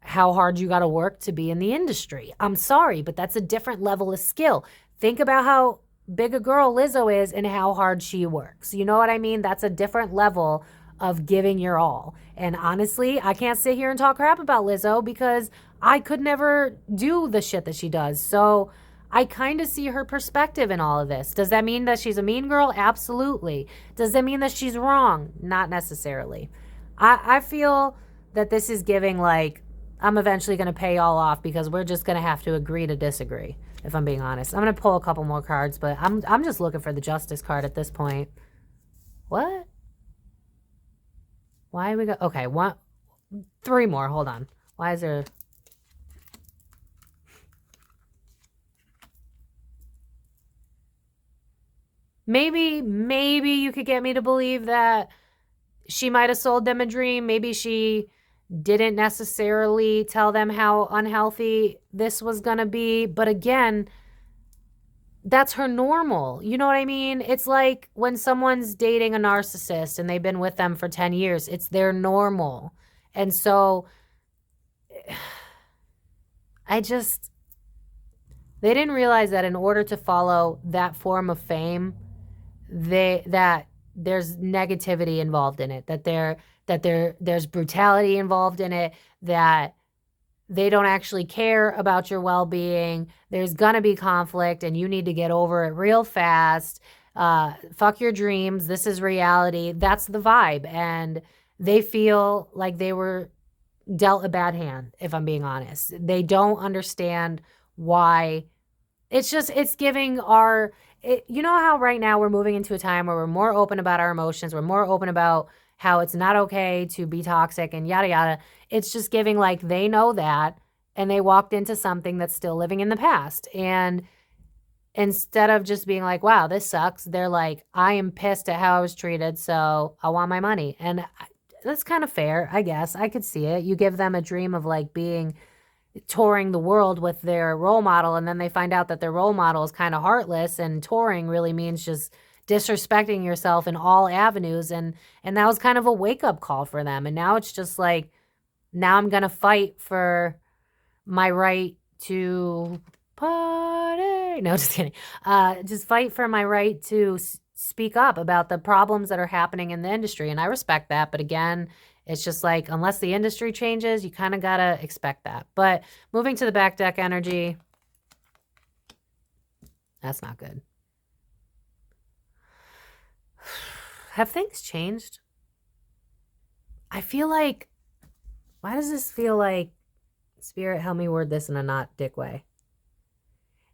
Speaker 2: how hard you gotta work to be in the industry. I'm sorry, but that's a different level of skill. Think about how big a girl Lizzo is and how hard she works. You know what I mean? That's a different level of giving your all. And honestly, I can't sit here and talk crap about Lizzo because I could never do the shit that she does. So I kind of see her perspective in all of this. Does that mean that she's a mean girl? Absolutely. Does that mean that she's wrong? Not necessarily. I feel that this is giving like, I'm eventually going to pay y'all off because we're just going to have to agree to disagree, if I'm being honest. I'm going to pull a couple more cards, but I'm just looking for the justice card at this point. What? Why we got, okay, three more, hold on. Why is there, maybe you could get me to believe that she might have sold them a dream. Maybe she didn't necessarily tell them how unhealthy this was going to be. But again, that's her normal. You know what I mean? It's like when someone's dating a narcissist and they've been with them for 10 years, it's their normal. And so they didn't realize that in order to follow that form of fame, that there's negativity involved in it, that there's brutality involved in it, that they don't actually care about your well-being. There's going to be conflict and you need to get over it real fast. Fuck your dreams. This is reality. That's the vibe. And they feel like they were dealt a bad hand, if I'm being honest. They don't understand why. It's giving you know how right now we're moving into a time where we're more open about our emotions. We're more open about how it's not okay to be toxic and yada, yada. It's just giving like they know that and they walked into something that's still living in the past. And instead of just being like, wow, this sucks, they're like, I am pissed at how I was treated, so I want my money. And that's kind of fair, I guess. I could see it. You give them a dream of like touring the world with their role model, and then they find out that their role model is kind of heartless, and touring really means just disrespecting yourself in all avenues. And that was kind of a wake-up call for them. And now it's just like, Now I'm going to fight for my right to party. No, just kidding. Just fight for my right to speak up about the problems that are happening in the industry. And I respect that. But again, it's just like, unless the industry changes, you kind of got to expect that. But moving to the back deck energy, that's not good. Have things changed? I feel like, why does this feel like, Spirit, help me word this in a not dick way.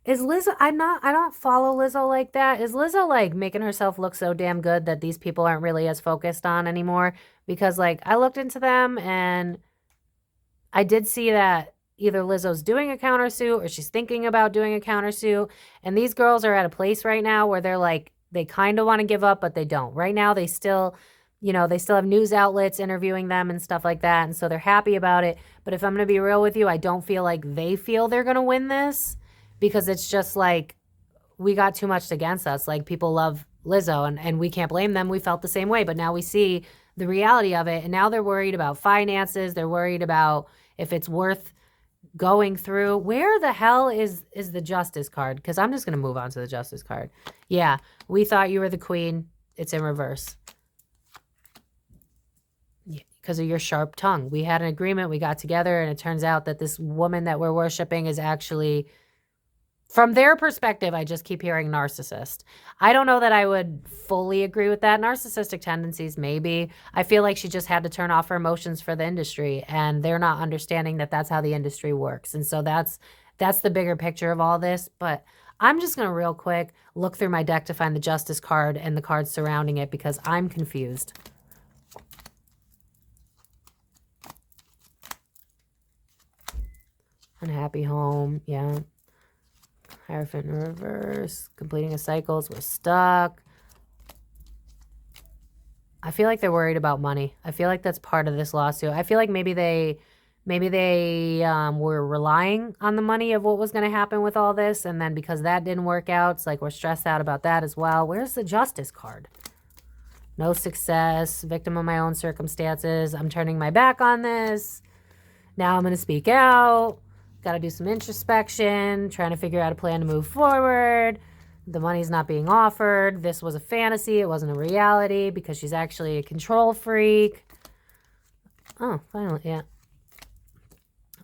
Speaker 2: Is Lizzo, I don't follow Lizzo like that. Is Lizzo like making herself look so damn good that these people aren't really as focused on anymore? Because like I looked into them and I did see that either Lizzo's doing a countersuit or she's thinking about doing a countersuit. And these girls are at a place right now where they're like, they kind of want to give up, but they don't. Right now, they still, you know, they still have news outlets interviewing them and stuff like that. And so they're happy about it. But if I'm going to be real with you, I don't feel like they feel they're going to win this, because it's just like, we got too much against us. Like, people love Lizzo and we can't blame them. We felt the same way, but now we see the reality of it. And now they're worried about finances. They're worried about if it's worth going through. Where the hell is the Justice card? Because I'm just going to move on to the Justice card. Yeah, we thought you were the queen. It's in reverse. Yeah, because of your sharp tongue. We had an agreement. We got together, and it turns out that this woman that we're worshiping is actually, from their perspective, I just keep hearing narcissist. I don't know that I would fully agree with that. Narcissistic tendencies, maybe. I feel like she just had to turn off her emotions for the industry, and they're not understanding that that's how the industry works. And so that's the bigger picture of all this. But I'm just going to real quick look through my deck to find the Justice card and the cards surrounding it, because I'm confused. Unhappy home, yeah. Hierophant in reverse. Completing a cycles. We're stuck. I feel like they're worried about money. I feel like that's part of this lawsuit. I feel like maybe they were relying on the money of what was going to happen with all this. And then because that didn't work out, it's like we're stressed out about that as well. Where's the Justice card? No success. Victim of my own circumstances. I'm turning my back on this. Now I'm going to speak out. Got to do some introspection, trying to figure out a plan to move forward. The money's not being offered. This was a fantasy. It wasn't a reality, because she's actually a control freak. Oh, finally, yeah.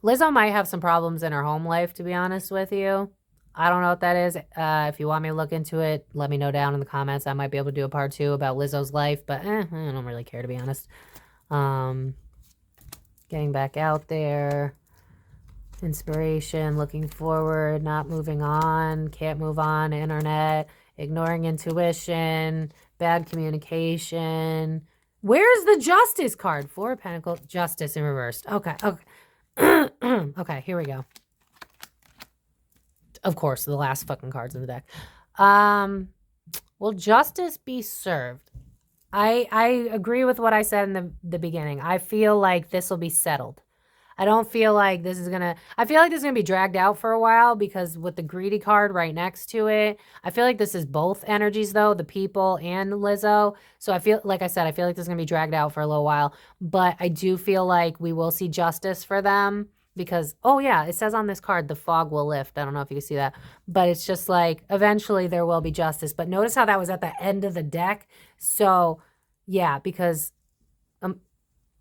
Speaker 2: Lizzo might have some problems in her home life, to be honest with you. I don't know what that is. If you want me to look into it, let me know down in the comments. I might be able to do a part 2 about Lizzo's life, but I don't really care, to be honest. Getting back out there. Inspiration, looking forward, not moving on, can't move on, internet, ignoring intuition, bad communication. Where's the Justice card? 4 of Pentacles, Justice in reverse. Okay, okay. Okay, here we go. Of course, the last fucking cards in the deck. Will justice be served? I agree with what I said in the beginning. I feel like this will be settled. I don't feel like this is going to, I feel like this is going to be dragged out for a while, because with the greedy card right next to it, I feel like this is both energies though, the people and Lizzo. So I feel, like I said, I feel like this is going to be dragged out for a little while, but I do feel like we will see justice for them, because, oh yeah, it says on this card, the fog will lift. I don't know if you can see that, but it's just like, eventually there will be justice. But notice how that was at the end of the deck. So yeah, because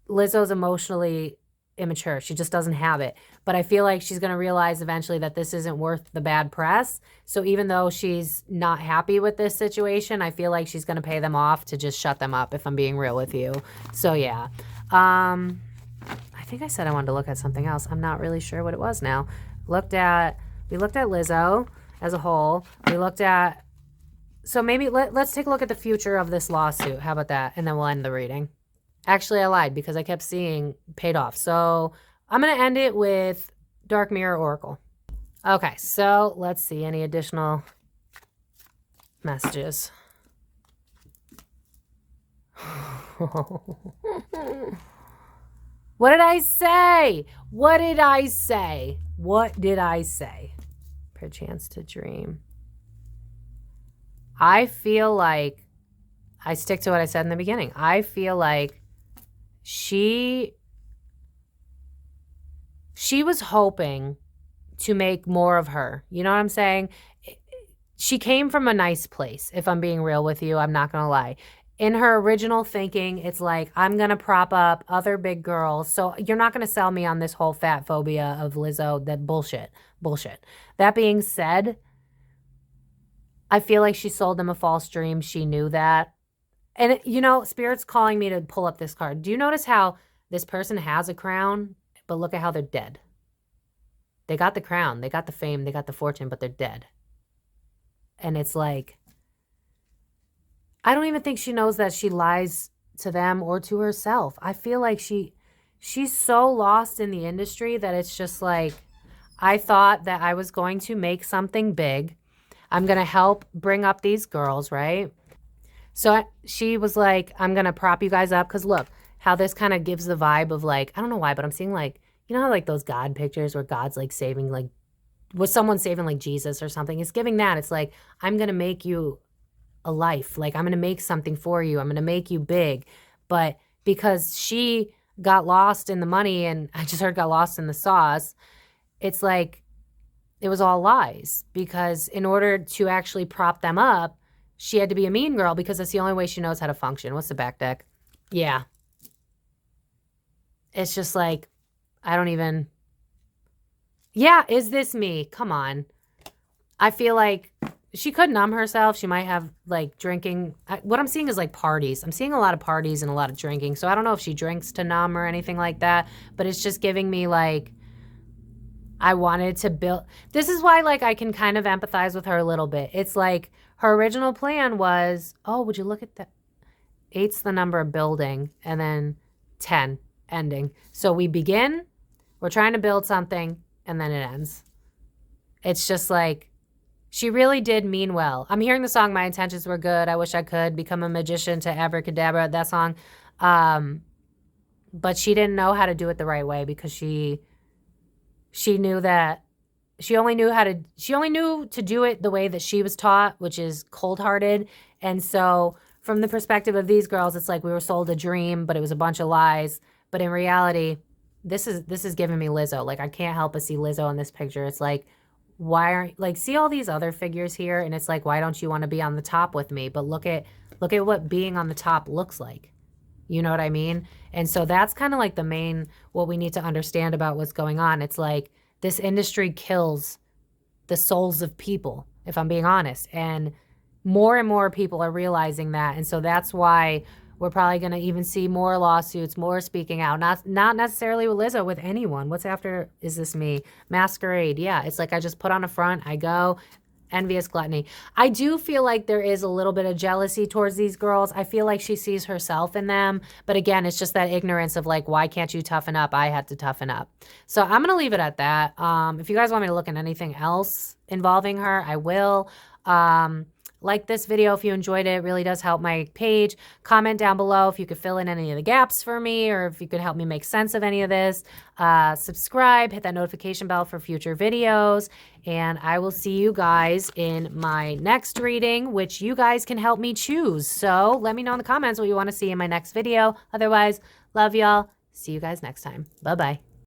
Speaker 2: Lizzo's emotionally immature. She just doesn't have it. But I feel like she's going to realize eventually that this isn't worth the bad press. So even though she's not happy with this situation, I feel like she's going to pay them off to just shut them up, if I'm being real with you. So yeah. I think I said I wanted to look at something else. I'm not really sure what it was now. We looked at Lizzo as a whole. We looked at, so maybe let's take a look at the future of this lawsuit. How about that? And then we'll end the reading. Actually, I lied, because I kept seeing paid off. So I'm going to end it with Dark Mirror Oracle. Okay, so let's see any additional messages. What did I say? What did I say? What did I say? Perchance to dream. I feel like, I stick to what I said in the beginning. I feel like she she was hoping to make more of her. You know what I'm saying? She came from a nice place. If I'm being real with you, I'm not going to lie. In her original thinking, it's like, I'm going to prop up other big girls. So you're not going to sell me on this whole fat phobia of Lizzo. That bullshit. Bullshit. That being said, I feel like she sold them a false dream. She knew that. And, you know, Spirit's calling me to pull up this card. Do you notice how this person has a crown, but look at how they're dead? They got the crown, they got the fame, they got the fortune, but they're dead. And it's like, I don't even think she knows that she lies to them or to herself. I feel like she's so lost in the industry that it's just like, I thought that I was going to make something big. I'm going to help bring up these girls, right? So she was like, I'm going to prop you guys up. Because look, how this kind of gives the vibe of like, I don't know why, but I'm seeing like, you know how like those God pictures where God's like saving, like, was someone saving like Jesus or something? It's giving that. It's like, I'm going to make you a life. Like, I'm going to make something for you. I'm going to make you big. But because she got lost in the money, and I just heard got lost in the sauce, it's like, it was all lies. Because in order to actually prop them up, she had to be a mean girl because that's the only way she knows how to function. What's the back deck? Yeah. It's just like, I don't even... Yeah, is this me? Come on. I feel like she could numb herself. She might have, like, drinking. What I'm seeing is, like, parties. I'm seeing a lot of parties and a lot of drinking. So I don't know if she drinks to numb or anything like that. But it's just giving me, like, I wanted to build... This is why, like, I can kind of empathize with her a little bit. It's like her original plan was, oh, would you look at that? 8's the number of building, and then 10, ending. So we begin, we're trying to build something, and then it ends. It's just like, she really did mean well. I'm hearing the song, My Intentions Were Good, I Wish I Could Become a Magician to Abracadabra, that song. But she didn't know how to do it the right way because she knew that she only knew to do it the way that she was taught, which is cold-hearted. And so from the perspective of these girls, it's like we were sold a dream, but it was a bunch of lies. But in reality, this is giving me Lizzo. Like, I can't help but see Lizzo in this picture. It's like, why aren't, like, see all these other figures here? And it's like, why don't you want to be on the top with me? But look at what being on the top looks like. You know what I mean? And so that's kind of like the main, what we need to understand about what's going on. It's like, this industry kills the souls of people, if I'm being honest. And more people are realizing that. And so that's why we're probably going to even see more lawsuits, more speaking out. Not necessarily with Lizzo, with anyone. What's after, is this me? Masquerade. Yeah, it's like I just put on a front, I go. Envious gluttony. I do feel like there is a little bit of jealousy towards these girls. I feel like she sees herself in them. But again, it's just that ignorance of like, why can't you toughen up? I had to toughen up. So I'm going to leave it at that. If you guys want me to look at anything else involving her, I will. Like this video if you enjoyed it. It really does help my page. Comment down below if you could fill in any of the gaps for me, or if you could help me make sense of any of this. Subscribe, hit that notification bell for future videos, and I will see you guys in my next reading, which you guys can help me choose. So let me know in the comments what you want to see in my next video. Otherwise, love y'all. See you guys next time. Bye-bye.